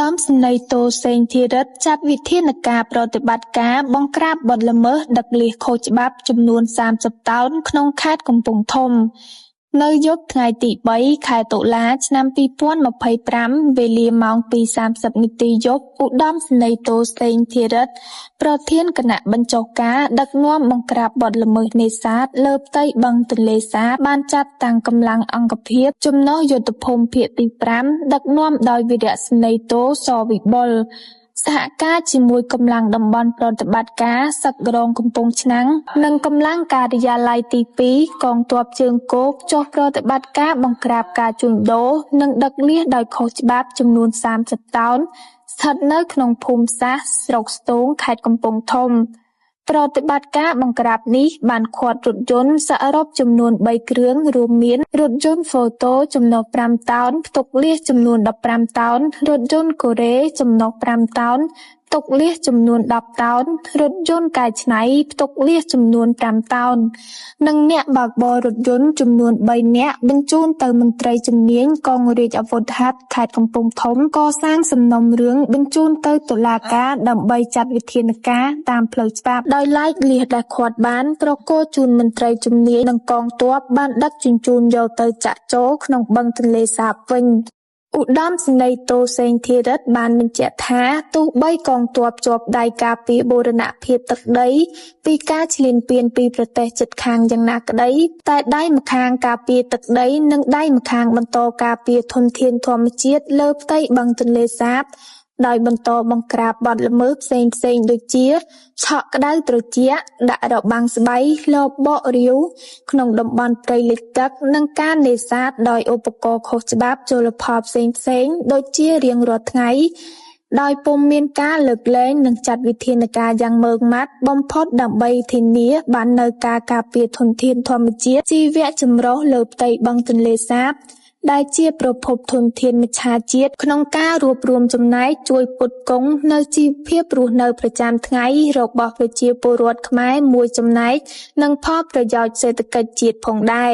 ដំស្នេហ៍តូសេងធីរិទ្ធចាត់វិធានការប្រតិបត្តិការបង្ក្រាបបទល្មើសដឹកលាសខុសច្បាប់ចំនួន30តោនក្នុងខេត្តកំពង់ធំនៅយប់ថ្ងៃទី3ខែតុលាឆ្នាំ2025វេលាម៉ោង 2:30 នាទីយប់ឧត្តមស្នេហ៍តូសេងធីរិទ្ធប្រធានគណៈបញ្ចុះការដឹកនាំបង្ក្រាបបទល្មើសនេសាទលើផ្ទៃបឹងទន្លេសាបបានចាត់តាំងកម្លាំងអង្គភាពចំណុះយុទ្ធភូមិភាគទី5ដឹកនាំដោយវីរៈស្នេហ៍តូសវិបុលសហការជាមួយកម្លាំងតំបន់ប្រតិបត្តិការសឹករងកំពង់ឆ្នាំងនិងកម្លាំងការិយាល័យទី2កងទ័ពជើងគោកចុះប្រតិបត្តិការបង្ក្រាបការជួញដូរនិងដឹកលាសដោយខុសច្បាប់ចំនួន30តោនស្ថិតនៅក្នុងភូមិសាស្ត្រស្រុកស្ទូងខេត្តកំពង់ធំប្រតិបត្តិការបង្ក្រាបនេះបានឃាត់រថយន្តសរុបចំនួន3គ្រឿងរួមមានរថយន្តហ្វូតូចំណុះ5តោនផ្ទុកលាសចំនួន15តោនរថយន្តកូរ៉េចំណុះ5តោនផ្ទុកលាសចំនួន10តោនរថយន្តកែច្នៃផ្ទុកលាសចំនួន5តោននិងអ្នកបើកបររថយន្តចំនួន3នាក់បញ្ជូនទៅមន្ត្រីជំនាញកងរាជអាវុធហត្ថខេត្តកំពង់ធំកសាងសំណុំរឿងបញ្ជូនទៅតុលាការដើម្បីចាត់វិធានការតាមផ្លូវច្បាប់ដោយឡែកលាសដែលឃាត់បានប្រគល់ជូនមន្ត្រីជំនាញនិងកងទ័ពបានដឹកជញ្ជូនយកទៅចាក់ចូលក្នុងបឹងទន្លេសាបវិញឧត្តមស្នេហ៍តូសេងធីរិទ្ធបានបញ្ជាក់ថាទោះបីកងទ័ពជាប់ដៃការពារបូរណភាពទឹកដីពីការឈ្លានពានពីប្រទេសជិតខាងយ៉ាងណាក្តីតែដៃម្ខាងការពារទឹកដីនិងដៃម្ខាងបន្តការពារធនធានធម្មជាតិលើផ្ទៃបឹងទន្លេសាបដោយបន្តបង្ក្រាបបទល្មើសផ្សេងៗដូចជាឆក់ក្តៅត្រជាក់ដាក់របាំងស្បៃលបបករាវក្នុងតំបន់ព្រៃលិចទឹកនិងការនេសាទដោយឧបករណ៍ខុសច្បាប់ជលផលផ្សេងៗដូចជារៀងរាល់ថ្ងៃដោយពុំមានការលើកលែងនិងចាត់វិធានការយ៉ាងម៉ឺងម៉ាត់បំផុតដើម្បីធានាបាននូវការការពារធនធានធម្មជាតិជីវៈចម្រុះលើផ្ទៃបឹងទន្លេសាបដែលជាប្រភពធនធានមច្ឆជាតិក្នុងការរួបរวมចំណែកជួយផ្គត់ផ្គង់នៅជីវភាពរស់នៅប្រចាំថ្ងៃរបស់ប្រជាពលរដ្ឋខ្មែរមួយចំណែកនិងផលប្រយោជន៍សេដ្ឋកិច្ចជាតិផងដែរ